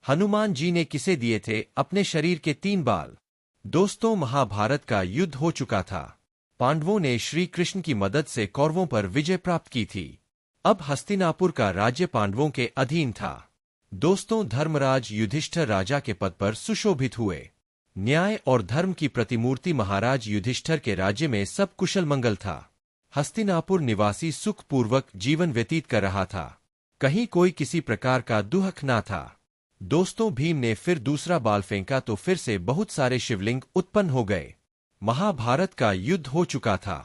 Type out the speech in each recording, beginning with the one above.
हनुमान जी ने किसे दिए थे अपने शरीर के 3 बाल। दोस्तों, महाभारत का युद्ध हो चुका था। पांडवों ने श्री कृष्ण की मदद से कौरवों पर विजय प्राप्त की थी। अब हस्तिनापुर का राज्य पांडवों के अधीन था। दोस्तों, धर्मराज युधिष्ठिर राजा के पद पर सुशोभित हुए। न्याय और धर्म की प्रतिमूर्ति महाराज युधिष्ठिर के राज्य में सब कुशल मंगल था। हस्तिनापुर निवासी सुखपूर्वक जीवन व्यतीत कर रहा था। कहीं कोई किसी प्रकार का दुख ना था। दोस्तों, भीम ने फिर दूसरा बाल फेंका तो फिर से बहुत सारे शिवलिंग उत्पन्न हो गए। महाभारत का युद्ध हो चुका था।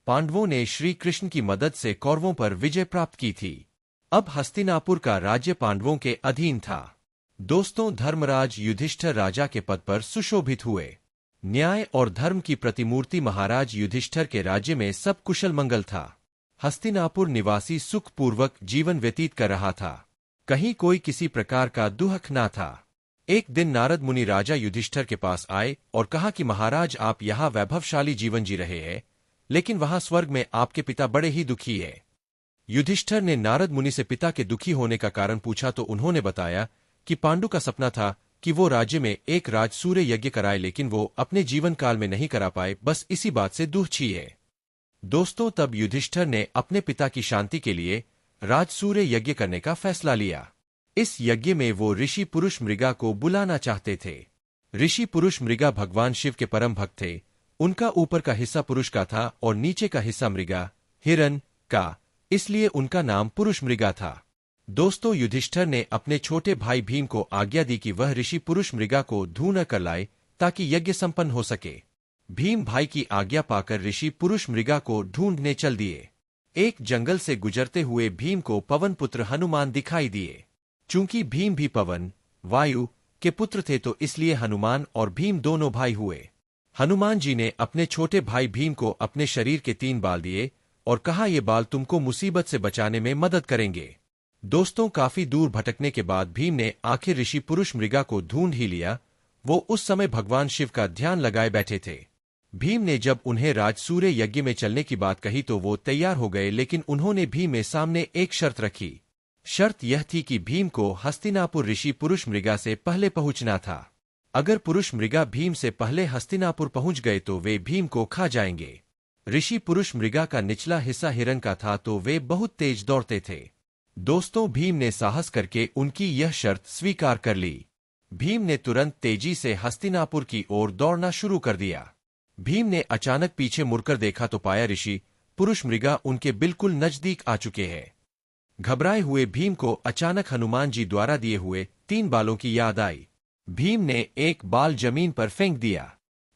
पांडवों ने श्री कृष्ण की मदद से कौरवों पर विजय प्राप्त की थी। अब हस्तिनापुर का राज्य पांडवों के अधीन था। दोस्तों, धर्मराज युधिष्ठिर राजा के पद पर सुशोभित हुए। न्याय और धर्म की प्रतिमूर्ति महाराज युधिष्ठिर के राज्य में सब कुशल मंगल था। हस्तिनापुर निवासी सुखपूर्वक जीवन व्यतीत कर रहा था। कहीं कोई किसी प्रकार का दुख ना था। एक दिन नारद मुनि राजा युधिष्ठिर के पास आए और कहा कि महाराज, आप यहाँ वैभवशाली जीवन जी रहे हैं, लेकिन वहाँ स्वर्ग में आपके पिता बड़े ही दुखी है। युधिष्ठिर ने नारद मुनि से पिता के दुखी होने का कारण पूछा तो उन्होंने बताया कि पांडु का सपना था कि वो राज्य में एक राजसूय यज्ञ कराए, लेकिन वो अपने जीवन काल में नहीं करा पाए। बस इसी बात से दुखी है। दोस्तों, तब युधिष्ठिर ने अपने पिता की शांति के लिए राजसूय यज्ञ करने का फैसला लिया। इस यज्ञ में वो ऋषि पुरुष मृगा को बुलाना चाहते थे। ऋषि पुरुष मृगा भगवान शिव के परम भक्त थे। उनका ऊपर का हिस्सा पुरुष का था और नीचे का हिस्सा मृगा हिरण का, इसलिए उनका नाम पुरुष मृगा था। दोस्तों, युधिष्ठिर ने अपने छोटे भाई भीम को आज्ञा दी कि वह ऋषि पुरुष मृगा को ढूंढ कर लाए ताकि यज्ञ संपन्न हो सके। भीम भाई की आज्ञा पाकर ऋषि पुरुष मृगा को ढूंढने चल दिए। एक जंगल से गुजरते हुए भीम को पवन पुत्र हनुमान दिखाई दिए। चूंकि भीम भी पवन वायु के पुत्र थे तो इसलिए हनुमान और भीम दोनों भाई हुए। हनुमान जी ने अपने छोटे भाई भीम को अपने शरीर के 3 बाल दिए और कहा, ये बाल तुमको मुसीबत से बचाने में मदद करेंगे। दोस्तों, काफी दूर भटकने के बाद भीम ने आखिर ऋषि पुरुष मृगा को ढूंढ ही लिया। वो उस समय भगवान शिव का ध्यान लगाए बैठे थे। भीम ने जब उन्हें राजसूय यज्ञ में चलने की बात कही तो वो तैयार हो गए, लेकिन उन्होंने भीम के सामने एक शर्त रखी। शर्त यह थी कि भीम को हस्तिनापुर ऋषि पुरुष मृगा से पहले पहुंचना था। अगर पुरुष मृगा भीम से पहले हस्तिनापुर पहुंच गए तो वे भीम को खा जाएंगे। ऋषि पुरुष मृगा का निचला हिस्सा हिरण का था तो वे बहुत तेज दौड़ते थे। दोस्तों, भीम ने साहस करके उनकी यह शर्त स्वीकार कर ली। भीम ने तुरंत तेजी से हस्तिनापुर की ओर दौड़ना शुरू कर दिया। भीम ने अचानक पीछे मुड़कर देखा तो पाया ऋषि पुरुष मृगा उनके बिल्कुल नजदीक आ चुके हैं। घबराए हुए भीम को अचानक हनुमान जी द्वारा दिए हुए 3 बालों की याद आई। भीम ने एक बाल जमीन पर फेंक दिया।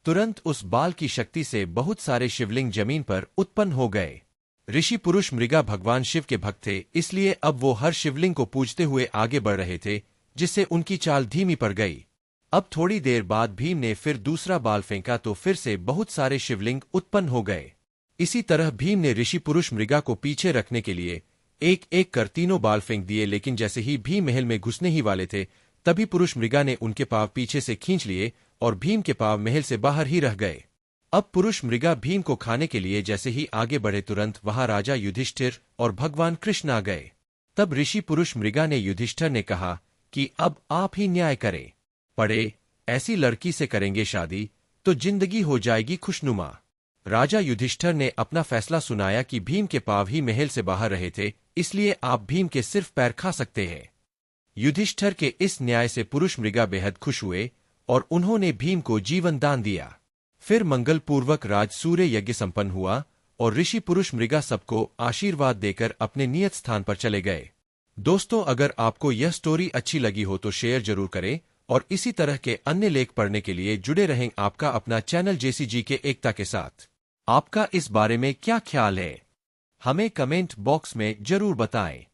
तुरंत उस बाल की शक्ति से बहुत सारे शिवलिंग जमीन पर उत्पन्न हो गए। ऋषि पुरुष मृगा भगवान शिव के भक्त थे, इसलिए अब वो हर शिवलिंग को पूजते हुए आगे बढ़ रहे थे, जिससे उनकी चाल धीमी पड़ गई। अब थोड़ी देर बाद भीम ने फिर दूसरा बाल फेंका तो फिर से बहुत सारे शिवलिंग उत्पन्न हो गए। इसी तरह भीम ने ऋषि पुरुष मृगा को पीछे रखने के लिए एक एक कर 3 बाल फेंक दिए, लेकिन जैसे ही भीम महल में घुसने ही वाले थे तभी पुरुष मृगा ने उनके पांव पीछे से खींच लिए और भीम के पांव महल से बाहर ही रह गए। अब पुरुष मृगा भीम को खाने के लिए जैसे ही आगे बढ़े तुरंत वहां राजा युधिष्ठिर और भगवान कृष्ण आ गए। तब ऋषि पुरुष मृगा ने युधिष्ठिर ने कहा कि अब आप ही न्याय करें। पड़े ऐसी लड़की से करेंगे शादी तो जिंदगी हो जाएगी खुशनुमा। राजा युधिष्ठिर ने अपना फैसला सुनाया कि भीम के पांव ही महल से बाहर रहे थे, इसलिए आप भीम के सिर्फ पैर खा सकते हैं। युधिष्ठिर के इस न्याय से पुरुष मृगा बेहद खुश हुए और उन्होंने भीम को जीवन दान दिया। फिर मंगलपूर्वक राजसूय यज्ञ संपन्न हुआ और ऋषि पुरुष मृगा सबको आशीर्वाद देकर अपने नियत स्थान पर चले गए। दोस्तों, अगर आपको यह स्टोरी अच्छी लगी हो तो शेयर जरूर करें और इसी तरह के अन्य लेख पढ़ने के लिए जुड़े रहें आपका अपना चैनल JCG के एकता के साथ। आपका इस बारे में क्या ख्याल है, हमें कमेंट बॉक्स में जरूर बताएं।